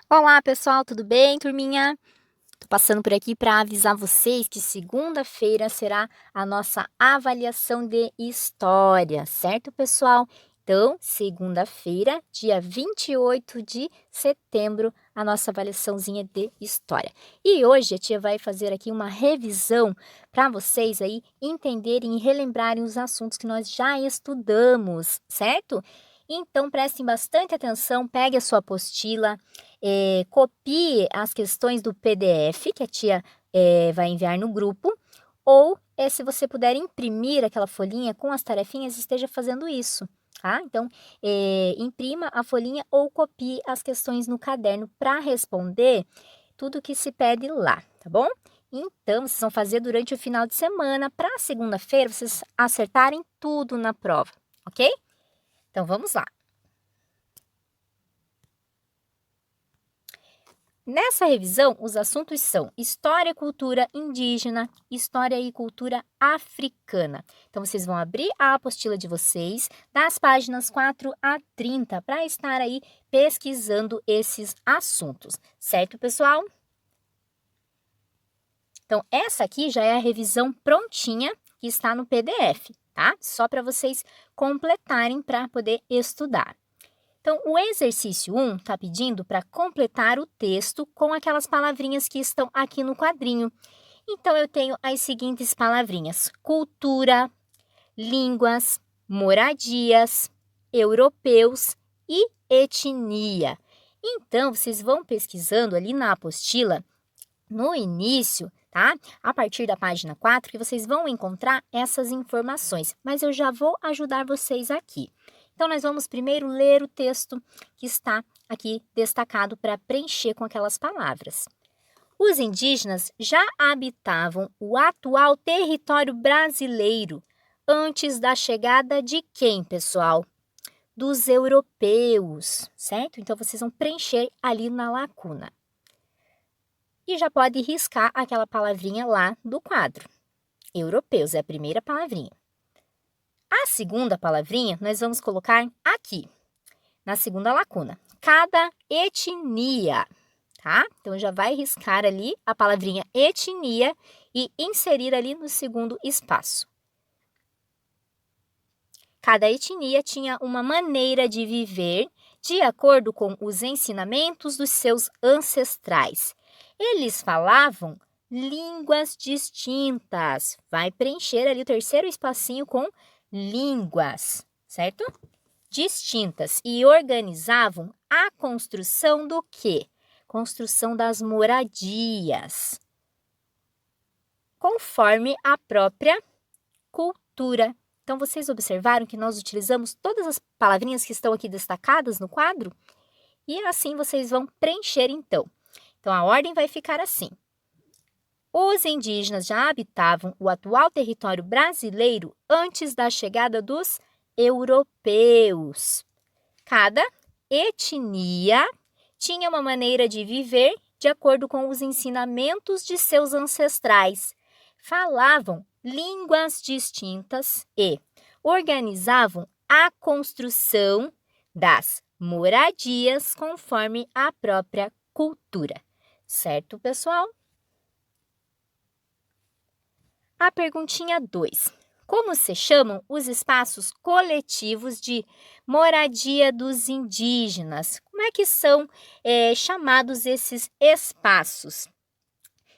Olá, pessoal, tudo bem, turminha? Tô passando por aqui para avisar vocês que segunda-feira será a nossa avaliação de história, certo, pessoal? Então, segunda-feira, dia 28 de setembro, a nossa avaliaçãozinha de história. E hoje a tia vai fazer aqui uma revisão para vocês aí entenderem e relembrarem os assuntos que nós já estudamos, certo? Então, prestem bastante atenção, pegue a sua apostila, copie as questões do PDF que a tia vai enviar no grupo, ou se você puder imprimir aquela folhinha com as tarefinhas, esteja fazendo isso, tá? Então, imprima a folhinha ou copie as questões no caderno para responder tudo que se pede lá, tá bom? Então, vocês vão fazer durante o final de semana, para segunda-feira vocês acertarem tudo na prova, ok? Então, vamos lá. Nessa revisão, os assuntos são História e Cultura Indígena, História e Cultura Africana. Então, vocês vão abrir a apostila de vocês, das páginas 4 a 30, para estar aí pesquisando esses assuntos. Certo, pessoal? Então, essa aqui já é a revisão prontinha que está no PDF, tá? Só para vocês completarem para poder estudar. Então, o exercício 1 está pedindo para completar o texto com aquelas palavrinhas que estão aqui no quadrinho. Então, eu tenho as seguintes palavrinhas: cultura, línguas, moradias, europeus e etnia. Então, vocês vão pesquisando ali na apostila, no início, tá? A partir da página 4, que vocês vão encontrar essas informações, mas eu já vou ajudar vocês aqui. Então, nós vamos primeiro ler o texto que está aqui destacado para preencher com aquelas palavras. Os indígenas já habitavam o atual território brasileiro antes da chegada de quem, pessoal? Dos europeus, certo? Então, vocês vão preencher ali na lacuna. E já pode riscar aquela palavrinha lá do quadro. Europeus é a primeira palavrinha. A segunda palavrinha nós vamos colocar aqui, na segunda lacuna. Cada etnia, tá? Então, já vai riscar ali a palavrinha etnia e inserir ali no segundo espaço. Cada etnia tinha uma maneira de viver de acordo com os ensinamentos dos seus ancestrais. Eles falavam línguas distintas. Vai preencher ali o terceiro espacinho com línguas, certo? Distintas, e organizavam a construção do quê? Construção das moradias, conforme a própria cultura. Então, vocês observaram que nós utilizamos todas as palavrinhas que estão aqui destacadas no quadro? E assim vocês vão preencher, então. Então, a ordem vai ficar assim. Os indígenas já habitavam o atual território brasileiro antes da chegada dos europeus. Cada etnia tinha uma maneira de viver de acordo com os ensinamentos de seus ancestrais. Falavam línguas distintas e organizavam a construção das moradias conforme a própria cultura. Certo, pessoal? A perguntinha 2. Como se chamam os espaços coletivos de moradia dos indígenas? Como é que são chamados esses espaços?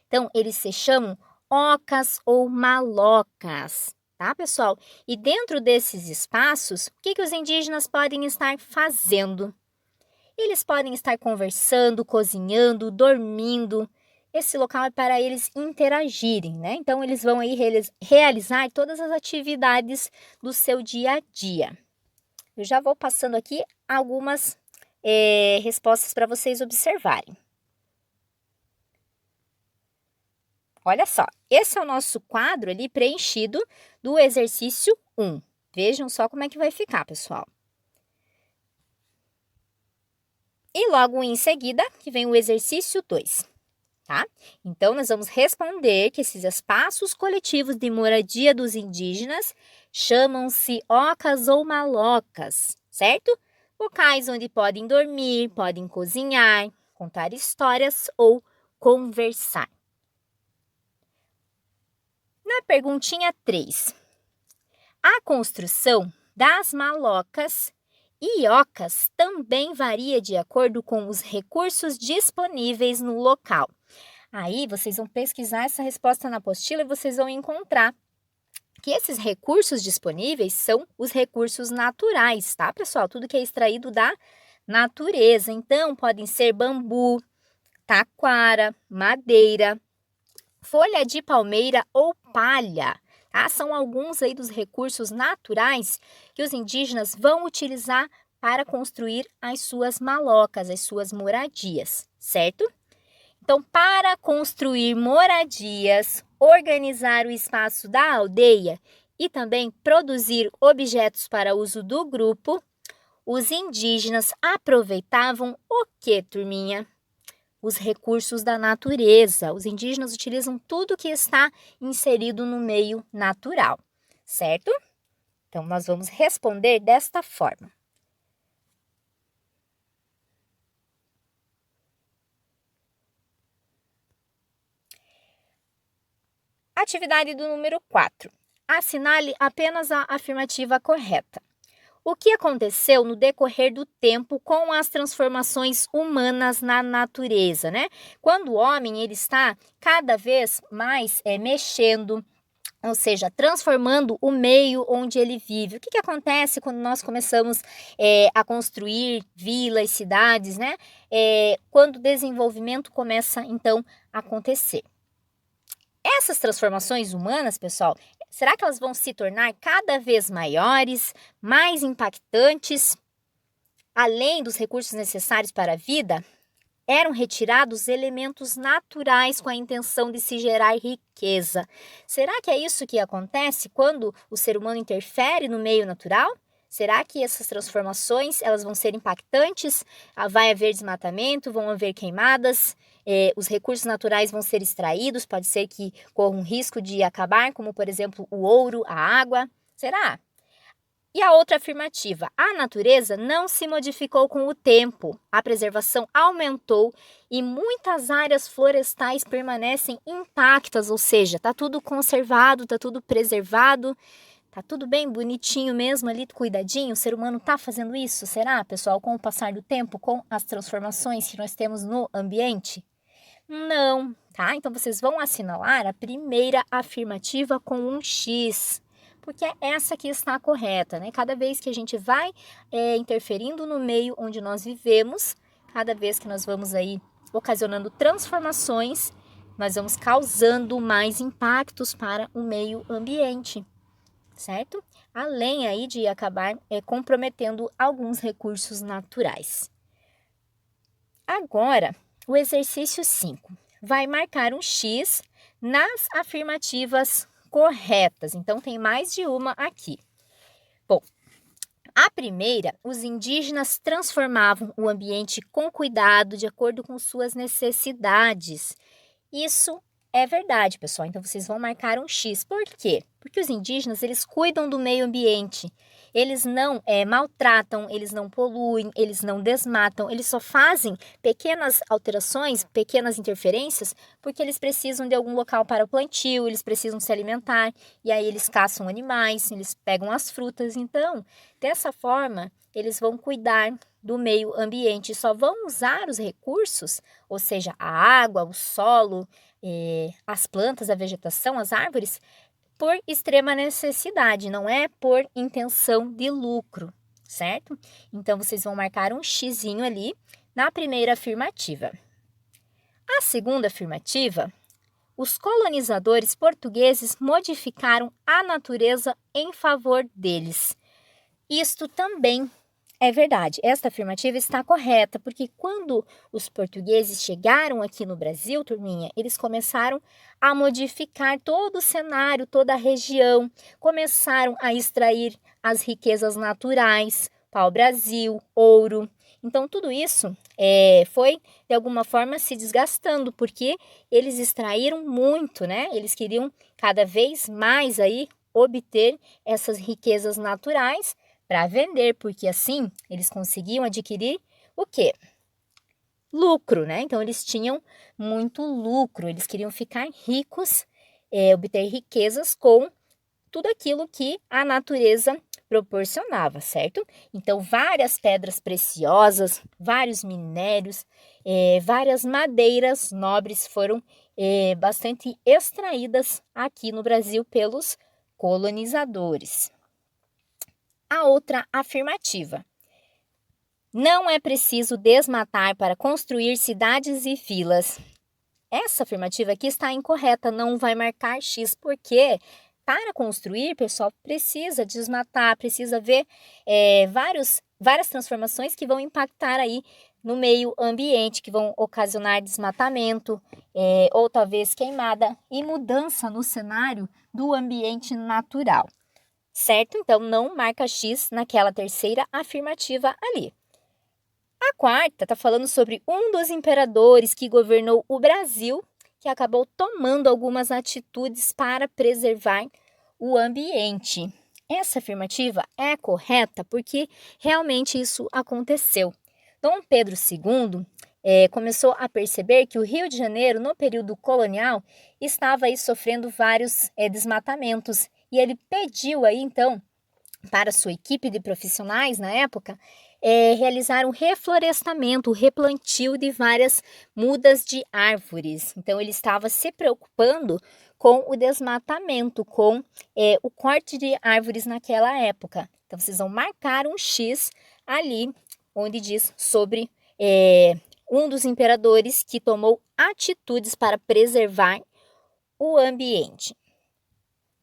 Então, eles se chamam ocas ou malocas, tá, pessoal? E dentro desses espaços, o que os indígenas podem estar fazendo? Eles podem estar conversando, cozinhando, dormindo. Esse local é para eles interagirem, né? Então, eles vão aí realizar todas as atividades do seu dia a dia. Eu já vou passando aqui algumas respostas para vocês observarem. Olha só, esse é o nosso quadro ali preenchido do exercício 1. Vejam só como é que vai ficar, pessoal. E logo em seguida, que vem o exercício 2. Tá? Então, nós vamos responder que esses espaços coletivos de moradia dos indígenas chamam-se ocas ou malocas, certo? Locais onde podem dormir, podem cozinhar, contar histórias ou conversar. Na perguntinha 3, a construção das malocas e ocas também varia de acordo com os recursos disponíveis no local. Aí vocês vão pesquisar essa resposta na apostila e vocês vão encontrar que esses recursos disponíveis são os recursos naturais, tá, pessoal? Tudo que é extraído da natureza. Então, podem ser bambu, taquara, madeira, folha de palmeira ou palha, tá? São alguns aí dos recursos naturais que os indígenas vão utilizar para construir as suas malocas, as suas moradias, certo? Então, para construir moradias, organizar o espaço da aldeia e também produzir objetos para uso do grupo, os indígenas aproveitavam o que, turminha? Os recursos da natureza. Os indígenas utilizam tudo que está inserido no meio natural, certo? Então, nós vamos responder desta forma. Atividade do número 4. Assinale apenas a afirmativa correta. O que aconteceu no decorrer do tempo com as transformações humanas na natureza, né? Quando o homem ele está cada vez mais mexendo, ou seja, transformando o meio onde ele vive. O que acontece quando nós começamos a construir vilas, cidades, né? Quando o desenvolvimento começa, então, a acontecer. Essas transformações humanas, pessoal, será que elas vão se tornar cada vez maiores, mais impactantes? Além dos recursos necessários para a vida, eram retirados elementos naturais com a intenção de se gerar riqueza. Será que é isso que acontece quando o ser humano interfere no meio natural? Será que essas transformações elas vão ser impactantes? Vai haver desmatamento, vão haver queimadas, os recursos naturais vão ser extraídos, pode ser que corra um risco de acabar, como por exemplo o ouro, a água. Será? E a outra afirmativa, a natureza não se modificou com o tempo, a preservação aumentou e muitas áreas florestais permanecem intactas, ou seja, está tudo conservado, está tudo preservado, está tudo bem bonitinho mesmo ali, cuidadinho, o ser humano está fazendo isso, será, pessoal, com o passar do tempo, com as transformações que nós temos no ambiente? Não, tá? Então, vocês vão assinalar a primeira afirmativa com um X, porque é essa que está correta, né? Cada vez que a gente vai interferindo no meio onde nós vivemos, cada vez que nós vamos aí ocasionando transformações, nós vamos causando mais impactos para o meio ambiente, certo? Além aí de acabar comprometendo alguns recursos naturais. Agora, o exercício 5 vai marcar um X nas afirmativas corretas. Então, tem mais de uma aqui. Bom, a primeira, os indígenas transformavam o ambiente com cuidado, de acordo com suas necessidades. Isso é verdade, pessoal. Então, vocês vão marcar um X. Por quê? Porque os indígenas, eles cuidam do meio ambiente. Eles não maltratam, eles não poluem, eles não desmatam. Eles só fazem pequenas alterações, pequenas interferências, porque eles precisam de algum local para o plantio, eles precisam se alimentar. E aí, eles caçam animais, eles pegam as frutas. Então, dessa forma, eles vão cuidar do meio ambiente. Só vão usar os recursos, ou seja, a água, o solo, as plantas, a vegetação, as árvores, por extrema necessidade, não é por intenção de lucro, certo? Então, vocês vão marcar um xizinho ali na primeira afirmativa. A segunda afirmativa, os colonizadores portugueses modificaram a natureza em favor deles. Isto também é verdade, esta afirmativa está correta, porque quando os portugueses chegaram aqui no Brasil, turminha, eles começaram a modificar todo o cenário, toda a região, começaram a extrair as riquezas naturais, pau-brasil, ouro. Então, tudo isso foi, de alguma forma, se desgastando, porque eles extraíram muito, né? Eles queriam cada vez mais aí obter essas riquezas naturais, para vender, porque assim eles conseguiam adquirir o quê? lucro, né? Então, eles tinham muito lucro, eles queriam ficar ricos, obter riquezas com tudo aquilo que a natureza proporcionava, certo? Então, várias pedras preciosas, vários minérios, várias madeiras nobres foram bastante extraídas aqui no Brasil pelos colonizadores. A outra afirmativa. Não é preciso desmatar para construir cidades e vilas. Essa afirmativa aqui está incorreta, não vai marcar X, porque para construir, pessoal, precisa desmatar, precisa ver várias transformações que vão impactar aí no meio ambiente, que vão ocasionar desmatamento, ou talvez queimada e mudança no cenário do ambiente natural, certo? Então, não marca X naquela terceira afirmativa ali. A quarta está falando sobre um dos imperadores que governou o Brasil, que acabou tomando algumas atitudes para preservar o ambiente. Essa afirmativa é correta porque realmente isso aconteceu. Dom Pedro II começou a perceber que o Rio de Janeiro, no período colonial, estava aí sofrendo vários desmatamentos e ele pediu aí, então, para sua equipe de profissionais na época, realizar um reflorestamento, o replantio de várias mudas de árvores. Então, ele estava se preocupando com o desmatamento, com o corte de árvores naquela época. Então, vocês vão marcar um X ali, onde diz sobre um dos imperadores que tomou atitudes para preservar o ambiente.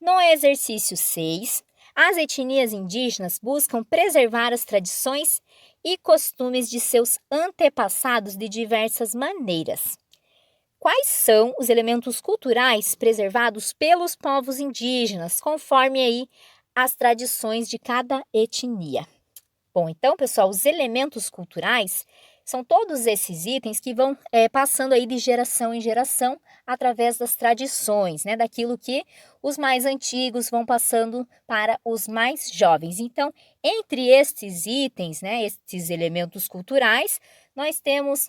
No exercício 6, as etnias indígenas buscam preservar as tradições e costumes de seus antepassados de diversas maneiras. Quais são os elementos culturais preservados pelos povos indígenas, conforme aí as tradições de cada etnia? Bom, então, pessoal, os elementos culturais são todos esses itens que vão passando aí de geração em geração através das tradições, né? Daquilo que os mais antigos vão passando para os mais jovens. Então, entre estes itens, né, estes elementos culturais, nós temos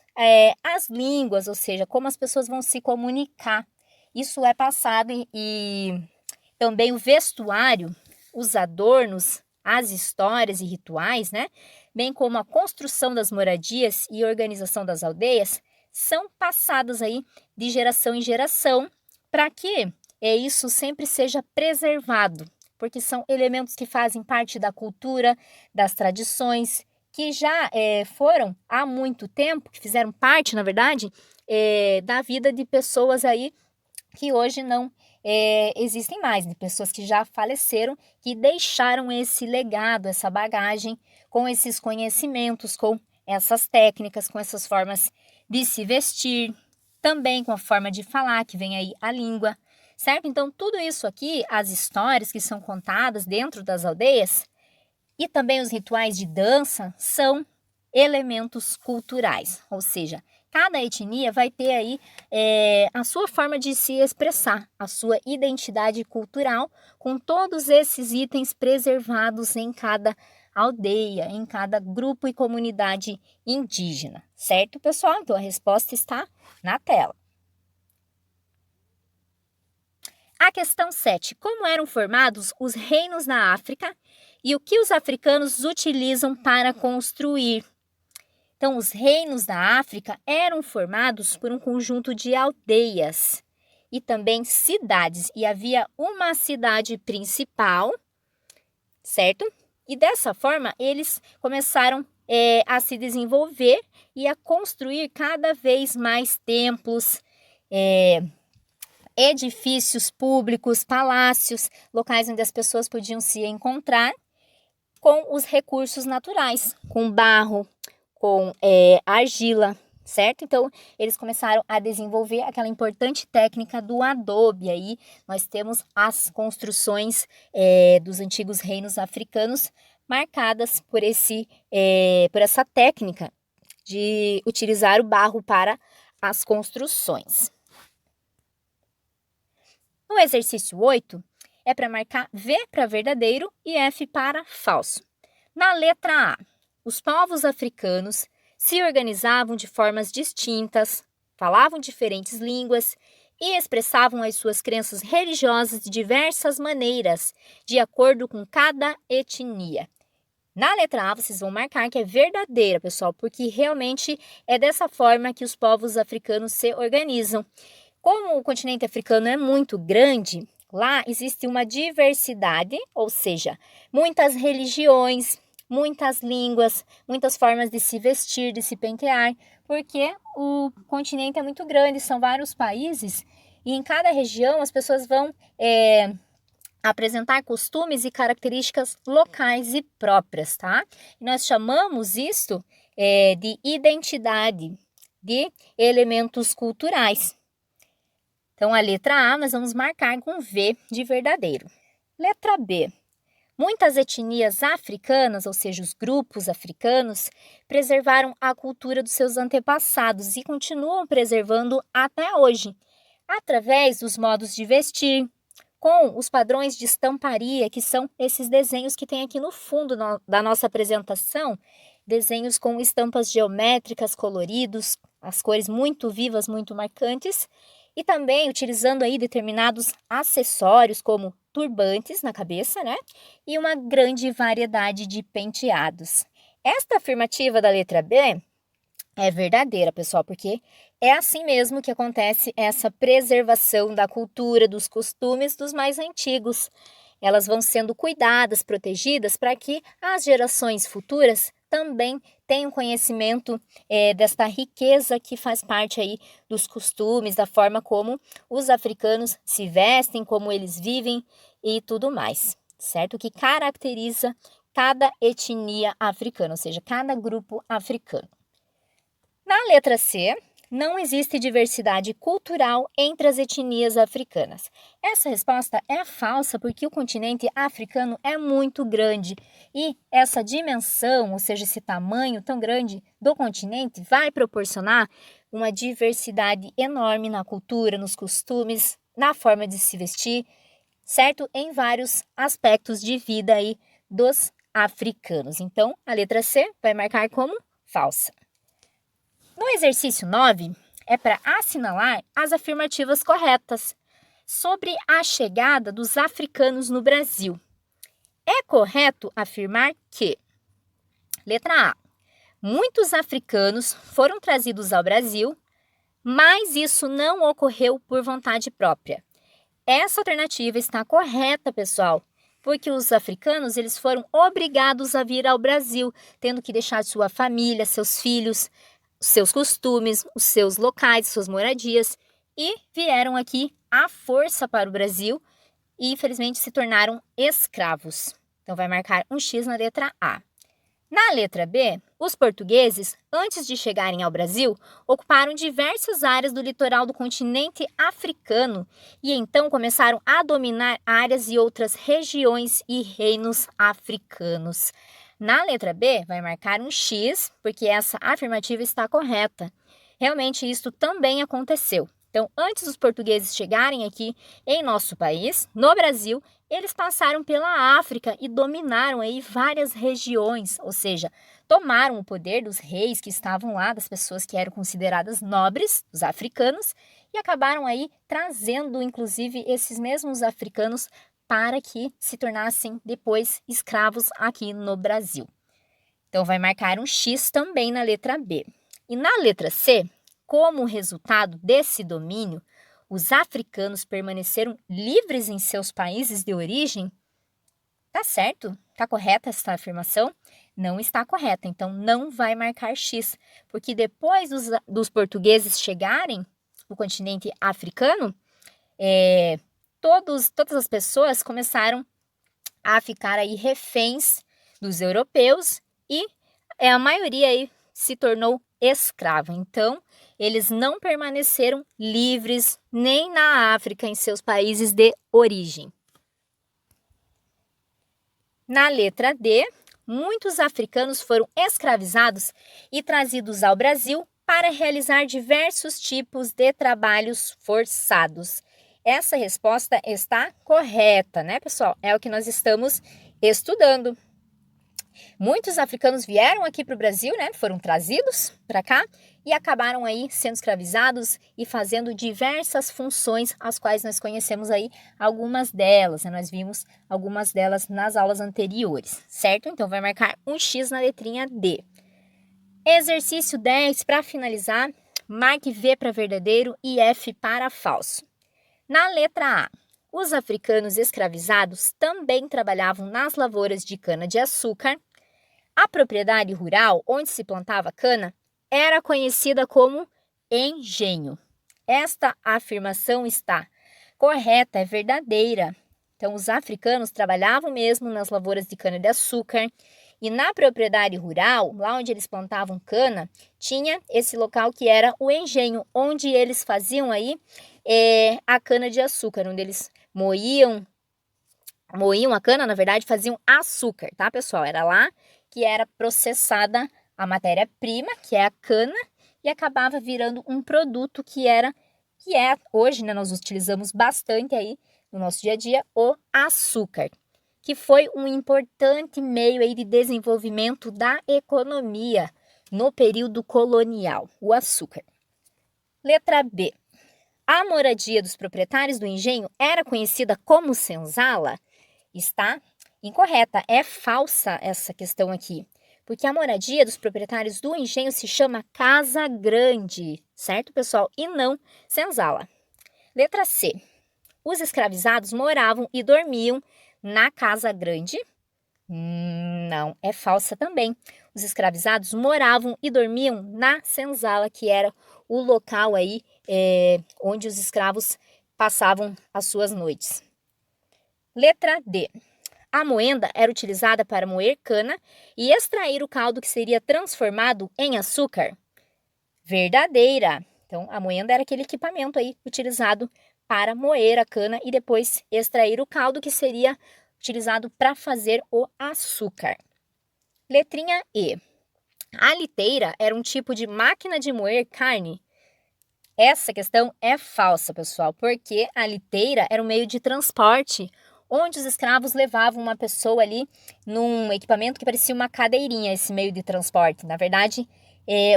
as línguas, ou seja, como as pessoas vão se comunicar. Isso é passado e também o vestuário, os adornos, as histórias e rituais, né? Bem como a construção das moradias e organização das aldeias, são passadas aí de geração em geração para que isso sempre seja preservado, porque são elementos que fazem parte da cultura, das tradições, que já foram há muito tempo, que fizeram parte, na verdade, da vida de pessoas aí que hoje não existem mais, de pessoas que já faleceram, que deixaram esse legado, essa bagagem, com esses conhecimentos, com essas técnicas, com essas formas de se vestir, também com a forma de falar, que vem aí a língua, certo? Então, tudo isso aqui, as histórias que são contadas dentro das aldeias e também os rituais de dança são elementos culturais, ou seja, cada etnia vai ter aí a sua forma de se expressar, a sua identidade cultural, com todos esses itens preservados em cada aldeia, em cada grupo e comunidade indígena, certo, pessoal? Então, a resposta está na tela. A questão 7. Como eram formados os reinos na África e o que os africanos utilizam para construir? Então, os reinos da África eram formados por um conjunto de aldeias e também cidades, e havia uma cidade principal, certo? E dessa forma, eles começaram a se desenvolver e a construir cada vez mais templos, edifícios públicos, palácios, locais onde as pessoas podiam se encontrar com os recursos naturais, com barro, com argila, certo? Então, eles começaram a desenvolver aquela importante técnica do adobe. Aí nós temos as construções dos antigos reinos africanos marcadas por essa técnica de utilizar o barro para as construções. No exercício 8, é para marcar V para verdadeiro e F para falso. Na letra A, os povos africanos se organizavam de formas distintas, falavam diferentes línguas e expressavam as suas crenças religiosas de diversas maneiras, de acordo com cada etnia. Na letra A, vocês vão marcar que é verdadeira, pessoal, porque realmente é dessa forma que os povos africanos se organizam. Como o continente africano é muito grande, lá existe uma diversidade, ou seja, muitas religiões, muitas línguas, muitas formas de se vestir, de se pentear, porque o continente é muito grande, são vários países, e em cada região as pessoas vão apresentar costumes e características locais e próprias, tá? Nós chamamos isto de identidade, de elementos culturais. Então, a letra A nós vamos marcar com V de verdadeiro. Letra B. Muitas etnias africanas, ou seja, os grupos africanos, preservaram a cultura dos seus antepassados e continuam preservando até hoje, através dos modos de vestir, com os padrões de estamparia, que são esses desenhos que tem aqui no fundo da nossa apresentação, desenhos com estampas geométricas, coloridos, as cores muito vivas, muito marcantes, e também utilizando aí determinados acessórios como turbantes na cabeça, né? E uma grande variedade de penteados. Esta afirmativa da letra B é verdadeira, pessoal, porque é assim mesmo que acontece essa preservação da cultura, dos costumes dos mais antigos. Elas vão sendo cuidadas, protegidas, para que as gerações futuras também tenham conhecimento desta riqueza que faz parte aí dos costumes, da forma como os africanos se vestem, como eles vivem e tudo mais, certo? Que caracteriza cada etnia africana, ou seja, cada grupo africano. Na letra C, não existe diversidade cultural entre as etnias africanas. Essa resposta é falsa porque o continente africano é muito grande e essa dimensão, ou seja, esse tamanho tão grande do continente vai proporcionar uma diversidade enorme na cultura, nos costumes, na forma de se vestir, certo? Em vários aspectos de vida aí dos africanos. Então, a letra C vai marcar como falsa. No exercício 9, é para assinalar as afirmativas corretas sobre a chegada dos africanos no Brasil. É correto afirmar que, letra A, muitos africanos foram trazidos ao Brasil, mas isso não ocorreu por vontade própria. Essa alternativa está correta, pessoal, porque os africanos eles foram obrigados a vir ao Brasil, tendo que deixar sua família, seus filhos, seus costumes, os seus locais, suas moradias e vieram aqui à força para o Brasil e infelizmente se tornaram escravos. Então vai marcar um X na letra A. Na letra B, os portugueses, antes de chegarem ao Brasil, ocuparam diversas áreas do litoral do continente africano e então começaram a dominar áreas e outras regiões e reinos africanos. Na letra B, vai marcar um X, porque essa afirmativa está correta. Realmente, isto também aconteceu. Então, antes dos portugueses chegarem aqui em nosso país, no Brasil, eles passaram pela África e dominaram aí várias regiões, ou seja, tomaram o poder dos reis que estavam lá, das pessoas que eram consideradas nobres, os africanos, e acabaram aí trazendo, inclusive, esses mesmos africanos para que se tornassem depois escravos aqui no Brasil. Então, vai marcar um X também na letra B. E na letra C, como resultado desse domínio, os africanos permaneceram livres em seus países de origem? Tá certo? Tá correta essa afirmação? Não está correta, então não vai marcar X, porque depois dos portugueses chegarem no continente africano, todas as pessoas começaram a ficar aí reféns dos europeus e a maioria aí se tornou escrava. Então, eles não permaneceram livres nem na África, em seus países de origem. Na letra D, muitos africanos foram escravizados e trazidos ao Brasil para realizar diversos tipos de trabalhos forçados. Essa resposta está correta, né, pessoal? É o que nós estamos estudando. Muitos africanos vieram aqui para o Brasil, né? Foram trazidos para cá e acabaram aí sendo escravizados e fazendo diversas funções, as quais nós conhecemos aí algumas delas, né? Nós vimos algumas delas nas aulas anteriores, certo? Então vai marcar um X na letrinha D. Exercício 10, para finalizar, marque V para verdadeiro e F para falso. Na letra A, os africanos escravizados também trabalhavam nas lavouras de cana-de-açúcar. A propriedade rural onde se plantava cana era conhecida como engenho. Esta afirmação está correta, é verdadeira. Então, os africanos trabalhavam mesmo nas lavouras de cana-de-açúcar e na propriedade rural, lá onde eles plantavam cana, tinha esse local que era o engenho, onde eles faziam aí a cana-de-açúcar, onde eles moíam a cana, na verdade, faziam açúcar, tá, pessoal? Era lá que era processada a matéria-prima, que é a cana, e acabava virando um produto que é hoje, né, nós utilizamos bastante aí no nosso dia a dia, o açúcar, que foi um importante meio aí de desenvolvimento da economia no período colonial, o açúcar. Letra B. A moradia dos proprietários do engenho era conhecida como senzala? Está incorreta, é falsa essa questão aqui, porque a moradia dos proprietários do engenho se chama casa grande, certo, pessoal? E não senzala. Letra C. Os escravizados moravam e dormiam na casa grande? Não, é falsa também. Os escravizados moravam e dormiam na senzala, que era o local aí onde os escravos passavam as suas noites. Letra D. A moenda era utilizada para moer cana e extrair o caldo que seria transformado em açúcar? Verdadeira. Então, a moenda era aquele equipamento aí utilizado para moer a cana e depois extrair o caldo que seria utilizado para fazer o açúcar. Letrinha E. A liteira era um tipo de máquina de moer carne? Essa questão é falsa, pessoal, porque a liteira era um meio de transporte onde os escravos levavam uma pessoa ali num equipamento que parecia uma cadeirinha, esse meio de transporte. Na verdade,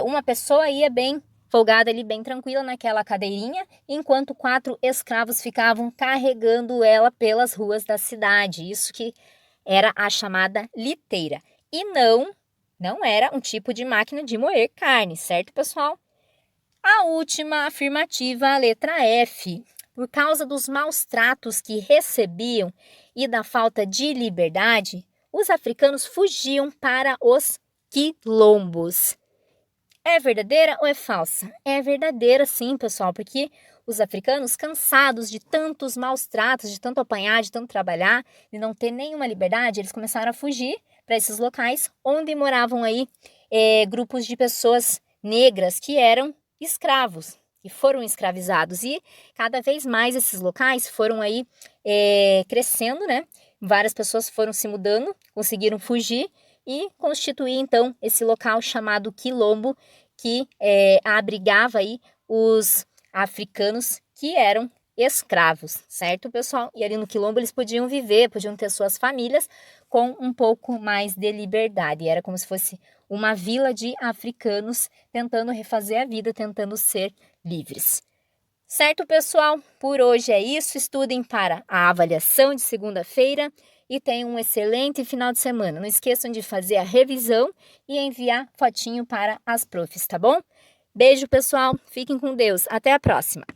uma pessoa ia bem folgada ali, bem tranquila naquela cadeirinha, enquanto 4 escravos ficavam carregando ela pelas ruas da cidade. Isso que era a chamada liteira. E não era um tipo de máquina de moer carne, certo, pessoal? A última afirmativa, a letra F. Por causa dos maus tratos que recebiam e da falta de liberdade, os africanos fugiam para os quilombos. É verdadeira ou é falsa? É verdadeira sim, pessoal, porque os africanos, cansados de tantos maus tratos, de tanto apanhar, de tanto trabalhar, de não ter nenhuma liberdade, eles começaram a fugir para esses locais onde moravam aí grupos de pessoas negras que eram escravos, que foram escravizados, e cada vez mais esses locais foram aí crescendo, né? Várias pessoas foram se mudando, conseguiram fugir e constituir então esse local chamado quilombo, que abrigava aí os africanos que eram escravos, certo, pessoal? E ali no quilombo eles podiam viver, podiam ter suas famílias com um pouco mais de liberdade. Era como se fosse uma vila de africanos tentando refazer a vida, tentando ser livres. Certo, pessoal? Por hoje é isso. Estudem para a avaliação de segunda-feira e tenham um excelente final de semana. Não esqueçam de fazer a revisão e enviar fotinho para as profs, tá bom? Beijo, pessoal. Fiquem com Deus. Até a próxima.